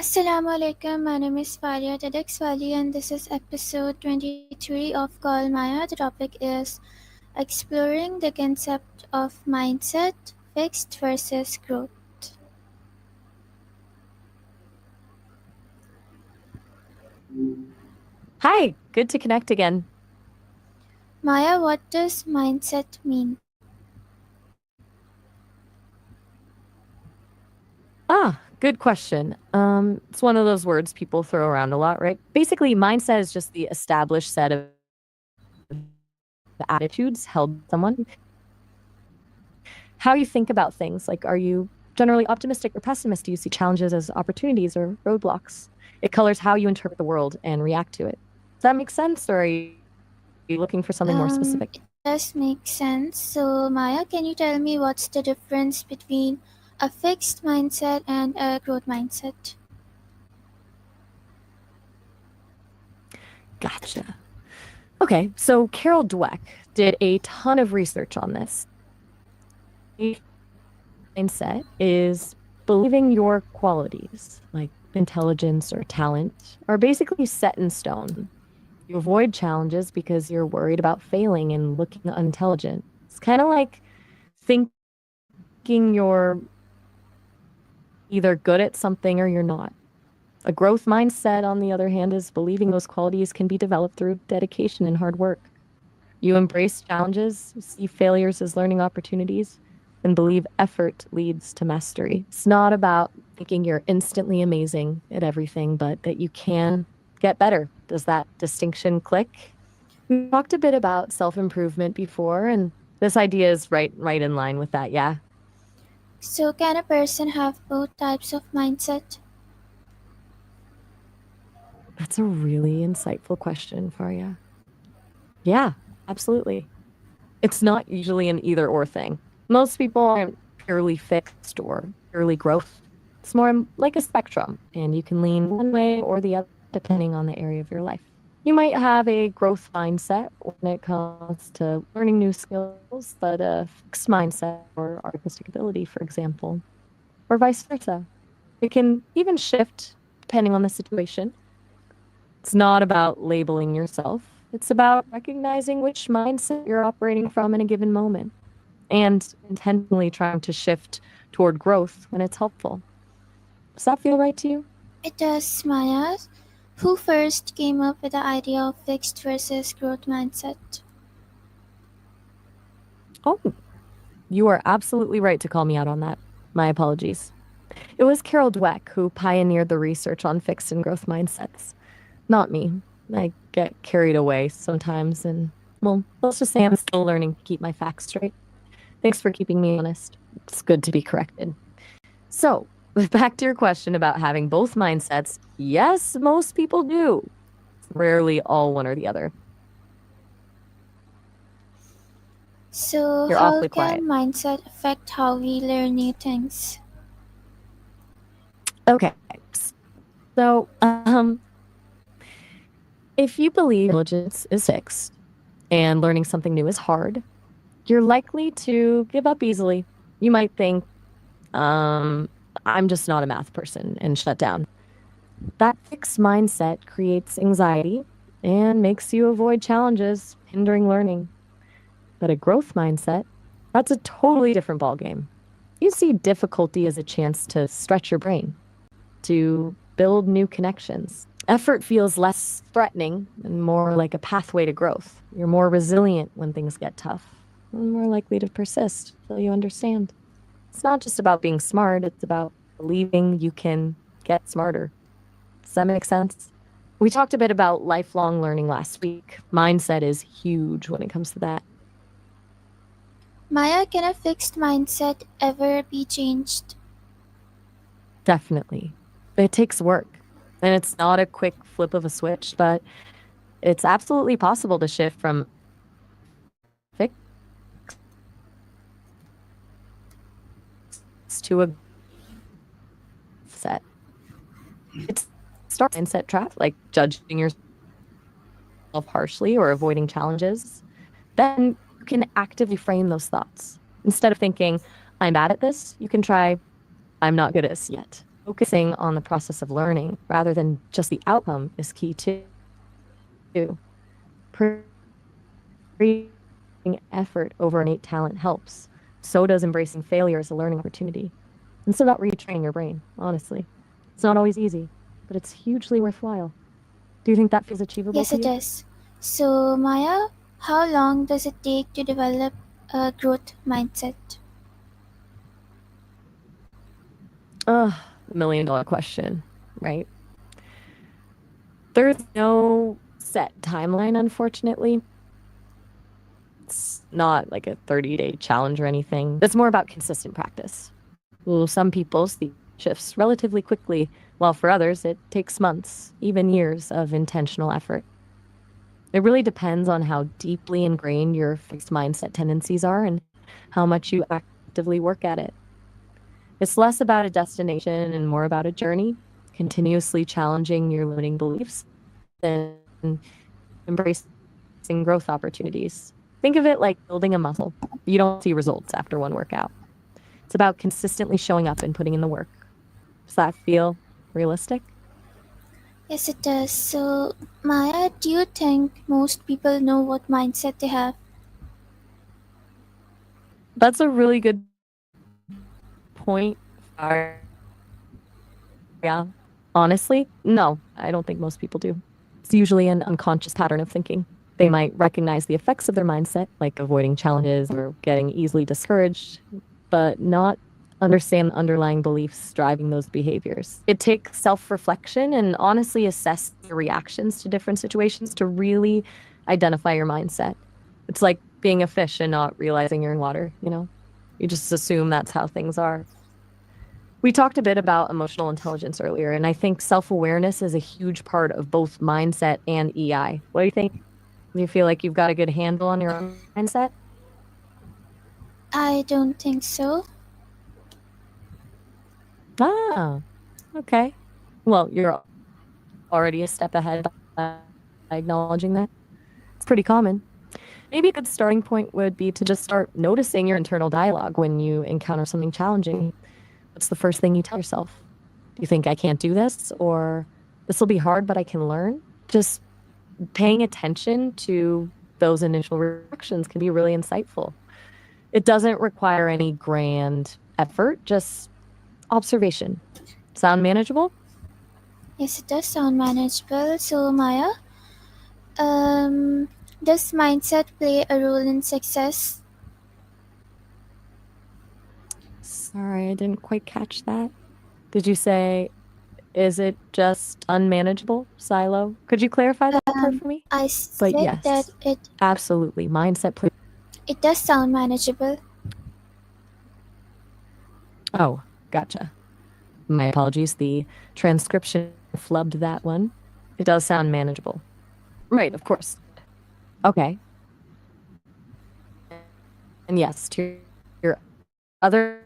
Assalamu alaikum, my name is Faria TEDx Fali and this is episode 23 of Call Maya. The topic is exploring the concept of mindset, fixed versus growth. Hi, good to connect again. Maya, what does mindset mean? Good question. It's one of those words people throw around a lot, right? Basically, mindset is just the established set of attitudes held by someone. How you think about things. Like, are you generally optimistic or pessimist? Do you see challenges as opportunities or roadblocks? It colors how you interpret the world and react to it. Does that make sense, or are you looking for something more specific? It does make sense. So, Maya, can you tell me what's the difference between a fixed mindset and a growth mindset? Gotcha. Okay, so Carol Dweck did a ton of research on this. Mindset is believing your qualities, like intelligence or talent, are basically set in stone. You avoid challenges because you're worried about failing and looking unintelligent. It's kind of like thinking you're either good at something or you're not. A growth mindset, on the other hand, is believing those qualities can be developed through dedication and hard work. You embrace challenges, see failures as learning opportunities, and believe effort leads to mastery. It's not about thinking you're instantly amazing at everything, but that you can get better. Does that distinction click? We talked a bit about self-improvement before, and this idea is right in line with that, yeah. So, can a person have both types of mindset? That's a really insightful question, Faria. Yeah, absolutely. It's not usually an either or thing. Most people aren't purely fixed or purely growth. It's more like a spectrum, and you can lean one way or the other depending on the area of your life. You might have a growth mindset when it comes to learning new skills, but a fixed mindset or artistic ability, for example, or vice versa. It can even shift depending on the situation. It's not about labeling yourself. It's about recognizing which mindset you're operating from in a given moment and intentionally trying to shift toward growth when it's helpful. Does that feel right to you? It does, Maya. Who first came up with the idea of fixed versus growth mindset? Oh, you are absolutely right to call me out on that. My apologies. It was Carol Dweck who pioneered the research on fixed and growth mindsets, not me. I get carried away sometimes, and well, let's just say I'm still learning to keep my facts straight. Thanks for keeping me honest. It's good to be corrected. So, back to your question about having both mindsets. Yes, most people do. It's rarely all one or the other. So, You're how awfully can quiet. mindset affect how we learn new things? Okay. So, if you believe intelligence is fixed and learning something new is hard, you're likely to give up easily. You might think, I'm just not a math person and shut down. That fixed mindset creates anxiety and makes you avoid challenges, hindering learning. But a growth mindset, that's a totally different ballgame. You see difficulty as a chance to stretch your brain, to build new connections. Effort feels less threatening and more like a pathway to growth. You're more resilient when things get tough and more likely to persist till you understand. It's not just about being smart, it's about believing you can get smarter. Does that make sense? We talked a bit about lifelong learning last week. Mindset is huge when it comes to that. Maya, can a fixed mindset ever be changed? Definitely. It takes work. And it's not a quick flip of a switch, but it's absolutely possible to shift from fixed to a set. It's start mindset trap, like judging yourself harshly or avoiding challenges. Then you can actively frame those thoughts. Instead of thinking, I'm bad at this, you can try, I'm not good at this yet. Focusing on the process of learning rather than just the outcome is key too. Prioritizing effort over innate talent helps. So does embracing failure as a learning opportunity. And so about retraining your brain, honestly. It's not always easy, but it's hugely worthwhile. Do you think that feels achievable Yes, to it you? is. So, Maya, how long does it take to develop a growth mindset? Ugh, $1 million question, right? There's no set timeline, unfortunately. It's not like a 30-day challenge or anything. It's more about consistent practice. Well, some people see shifts relatively quickly, while for others, it takes months, even years of intentional effort. It really depends on how deeply ingrained your fixed mindset tendencies are and how much you actively work at it. It's less about a destination and more about a journey, continuously challenging your limiting beliefs and embracing growth opportunities. Think of it like building a muscle. You don't see results after one workout. It's about consistently showing up and putting in the work. Does that feel realistic? Yes, it does. So, Maya, do you think most people know what mindset they have? That's a really good point, Faria. Honestly, no, I don't think most people do. It's usually an unconscious pattern of thinking. They might recognize the effects of their mindset, like avoiding challenges or getting easily discouraged, but not understand the underlying beliefs driving those behaviors. It takes self reflection and honestly assessing your reactions to different situations to really identify your mindset. It's like being a fish and not realizing you're in water, you know? You just assume that's how things are. We talked a bit about emotional intelligence earlier, and I think self awareness is a huge part of both mindset and EI. What do you think? Do you feel like you've got a good handle on your own mindset? I don't think so. Ah, okay. Well, you're already a step ahead by acknowledging that. It's pretty common. Maybe a good starting point would be to just start noticing your internal dialogue when you encounter something challenging. What's the first thing you tell yourself? Do you think I can't do this? Or this will be hard, but I can learn? Just paying attention to those initial reactions can be really insightful. It doesn't require any grand effort, just observation. Sound manageable? Yes, it does sound manageable. So, Maya, um, does mindset play a role in success? Sorry, I didn't quite catch that. Did you say, is it just unmanageable, Silo? Could you clarify that part for me? I But said yes, that absolutely. Mindset plays. it does sound manageable. Oh, gotcha. My apologies. The transcription flubbed that one. It does sound manageable. Right, of course. Okay. And yes, to your other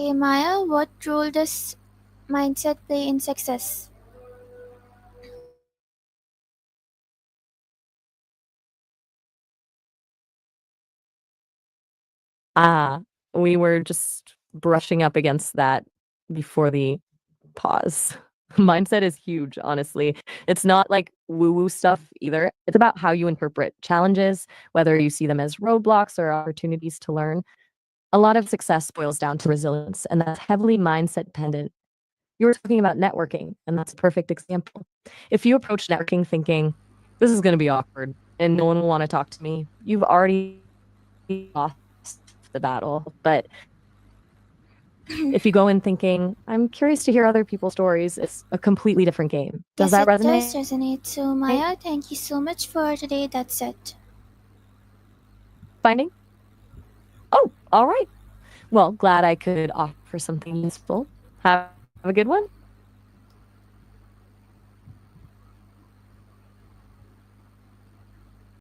Okay, Maya, what role does mindset play in success? Ah, we were just brushing up against that before the pause. Mindset is huge, honestly. It's not like woo-woo stuff either. It's about how you interpret challenges, whether you see them as roadblocks or opportunities to learn. A lot of success boils down to resilience, and that's heavily mindset dependent. You were talking about networking, and that's a perfect example. If you approach networking thinking, this is going to be awkward and no one will want to talk to me, you've already lost the battle. But if you go in thinking, I'm curious to hear other people's stories, it's a completely different game. Does Yes, that it does resonate? resonate. So, Maya, thank you so much for today. That's it. Finding? Oh, all right. Well, glad I could offer something useful. Have a good one.